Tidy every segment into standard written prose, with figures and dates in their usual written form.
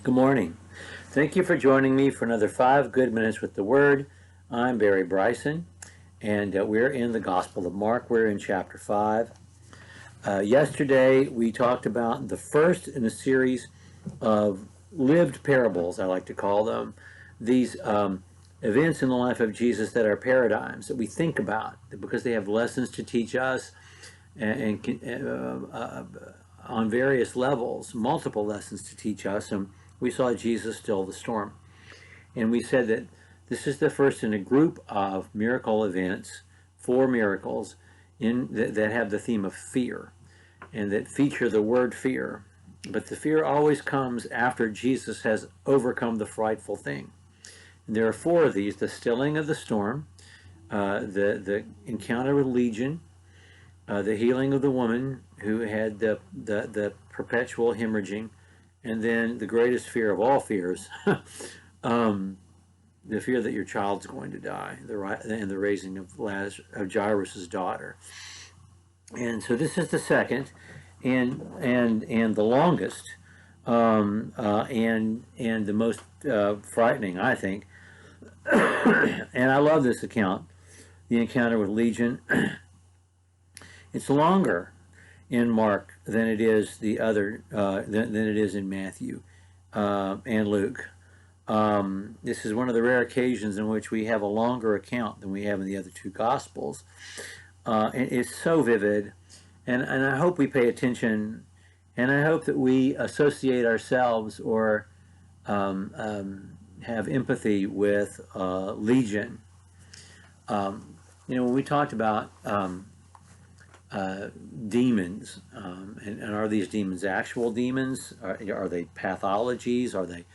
Good morning. Thank you for joining me for another 5 good minutes with the Word. I'm Barry Bryson, and we're in the Gospel of Mark. We're in chapter 5. Yesterday, we talked about the first in a series of lived parables, I like to call them. These events in the life of Jesus that are paradigms that we think about because they have lessons to teach us and on various levels, multiple lessons to teach us. And we saw Jesus still the storm. And we said that this is the first in a group of miracle events, 4 miracles that have the theme of fear and that feature the word fear. But the fear always comes after Jesus has overcome the frightful thing. And there are 4 of these: the stilling of the storm, the encounter with Legion, the healing of the woman who had the perpetual hemorrhaging, and then the greatest fear of all fears, the fear that your child's going to die, and the raising of Jairus' daughter. And so this is the second, and the longest, and the most frightening, I think. And I love this account, the encounter with Legion. It's longer in Mark than it is the other than it is in Matthew and Luke. This is one of the rare occasions in which we have a longer account than we have in the other 2 Gospels. And it's so vivid, and I hope we pay attention, and I hope that we associate ourselves or have empathy with Legion. When we talked about demons, and are these demons actual demons? Are they pathologies? Are they,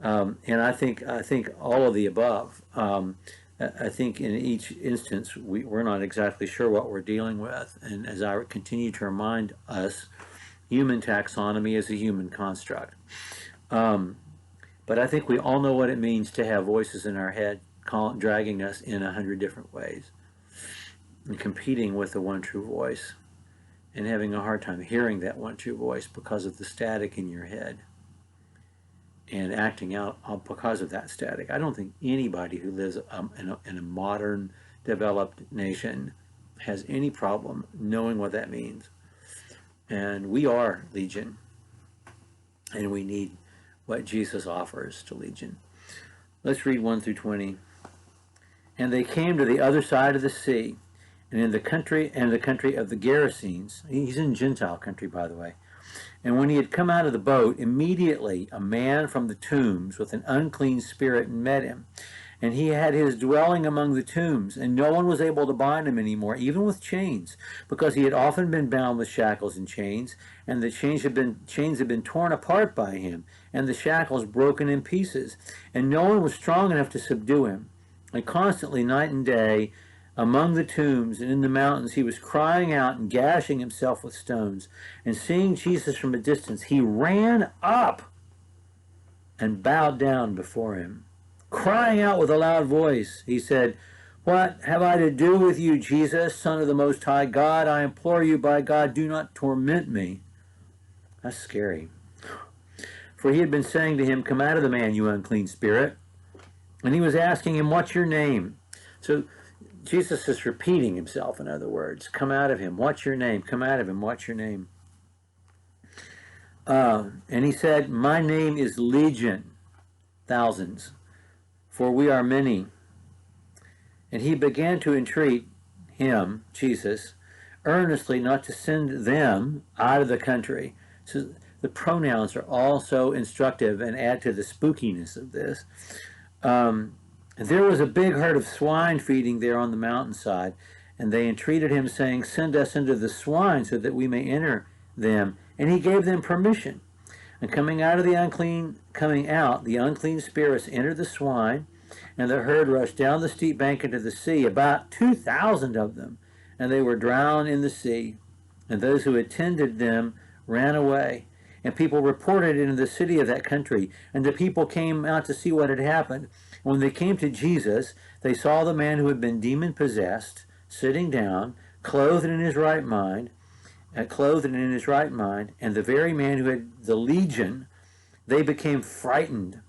and I think all of the above. I think in each instance we're not exactly sure what we're dealing with, and as I continue to remind us, human taxonomy is a human construct. But I think we all know what it means to have voices in our head dragging us in 100 different ways, and competing with the one true voice, and having a hard time hearing that one true voice because of the static in your head, and acting out because of that static. I don't think anybody who lives in a modern, developed nation has any problem knowing what that means. And we are Legion, and we need what Jesus offers to Legion. Let's read 1 through 20. And they came to the other side of the sea, and in the country of the Gerasenes. He's in Gentile country, by the way. And when he had come out of the boat, immediately a man from the tombs with an unclean spirit met him. And he had his dwelling among the tombs, and no one was able to bind him any more, even with chains, because he had often been bound with shackles and chains, and the chains had been torn apart by him, and the shackles broken in pieces. And no one was strong enough to subdue him. And constantly, night and day, among the tombs and in the mountains, he was crying out and gashing himself with stones. And seeing Jesus from a distance, he ran up and bowed down before him. Crying out with a loud voice, he said, "What have I to do with you, Jesus, Son of the Most High God? I implore you, by God, do not torment me." That's scary. For he had been saying to him, "Come out of the man, you unclean spirit." And he was asking him, "What's your name?" So Jesus is repeating himself, in other words. Come out of him. What's your name? Come out of him. What's your name? And he said, "My name is Legion, thousands, for we are many." And he began to entreat him, Jesus, earnestly not to send them out of the country. So the pronouns are also instructive and add to the spookiness of this. There was a big herd of swine feeding there on the mountainside, and they entreated him, saying, "Send us into the swine so that we may enter them." And he gave them permission. And coming out, the unclean spirits entered the swine, and the herd rushed down the steep bank into the sea, about 2,000 of them, and they were drowned in the sea. And those who attended them ran away. And people reported it in the city of that country, and the people came out to see what had happened. When they came to Jesus, they saw the man who had been demon-possessed sitting down, clothed and in his right mind, and the very man who had the legion They became frightened,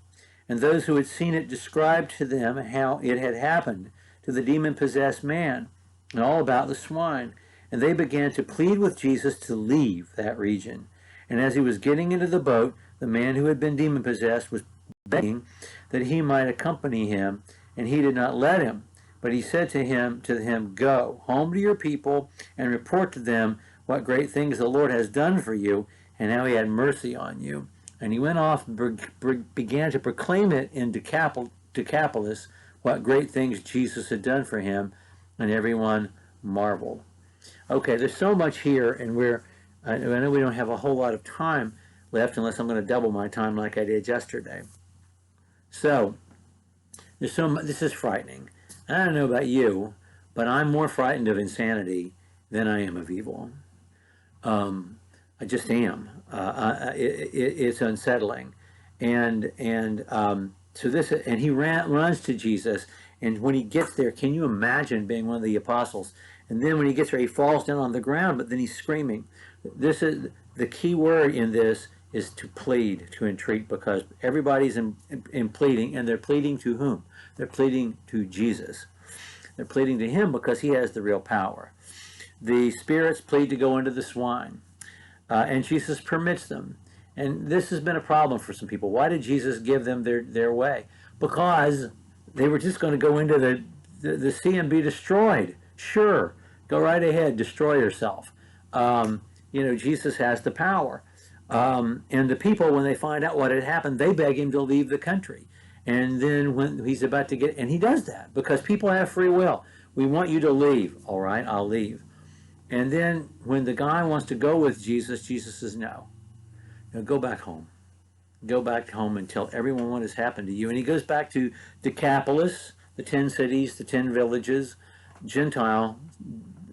and those who had seen it described to them how it had happened to the demon-possessed man and all about the swine. And they began to plead with Jesus to leave that region. And as he was getting into the boat, the man who had been demon-possessed was begging that he might accompany him, and he did not let him. But he said to him, Go home to your people and report to them what great things the Lord has done for you and how he had mercy on you. And he went off and began to proclaim it in Decapolis what great things Jesus had done for him, and everyone marveled. Okay, there's so much here, and I know we don't have a whole lot of time left unless I'm going to double my time like I did yesterday. So, this is frightening. I don't know about you, but I'm more frightened of insanity than I am of evil. I just am. It's unsettling, and he runs to Jesus, and when he gets there, can you imagine being one of the apostles? And then when he gets there, he falls down on the ground, but then he's screaming. This is the key word in this is to plead, to entreat, because everybody's in pleading, and they're pleading to whom? They're pleading to Jesus. They're pleading to him because he has the real power. The spirits plead to go into the swine, and Jesus permits them. And this has been a problem for some people. Why did Jesus give them their way? Because they were just going to go into the sea and be destroyed. Sure, go right ahead, destroy yourself. Jesus has the power. And the people, when they find out what had happened, they beg him to leave the country. And then when he's about to and he does that because people have free will. We want you to leave. All right, I'll leave. And then when the guy wants to go with Jesus, Jesus says, no, go back home. Go back home and tell everyone what has happened to you. And he goes back to Decapolis, the 10 cities, the 10 villages, Gentile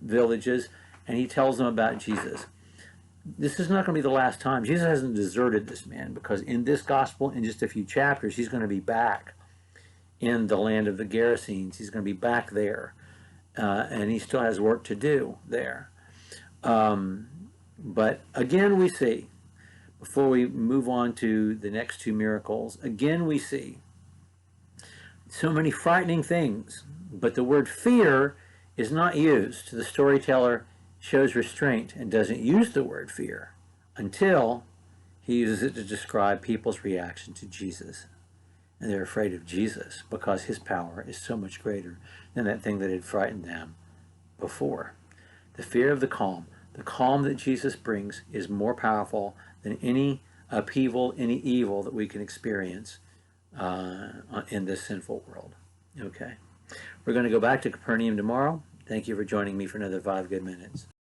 villages, and he tells them about Jesus. This is not going to be the last time. Jesus hasn't deserted this man, because in this gospel, in just a few chapters, he's going to be back in the land of the Gerasenes. He's going to be back there, and he still has work to do there. But again, we see, before we move on to the next two miracles, again we see so many frightening things, but the word fear is not used. The storyteller shows restraint and doesn't use the word fear until he uses it to describe people's reaction to Jesus. And they're afraid of Jesus because his power is so much greater than that thing that had frightened them before. The fear of the calm that Jesus brings is more powerful than any upheaval, any evil that we can experience in this sinful world. Okay. We're going to go back to Capernaum tomorrow. Thank you for joining me for another 5 good minutes.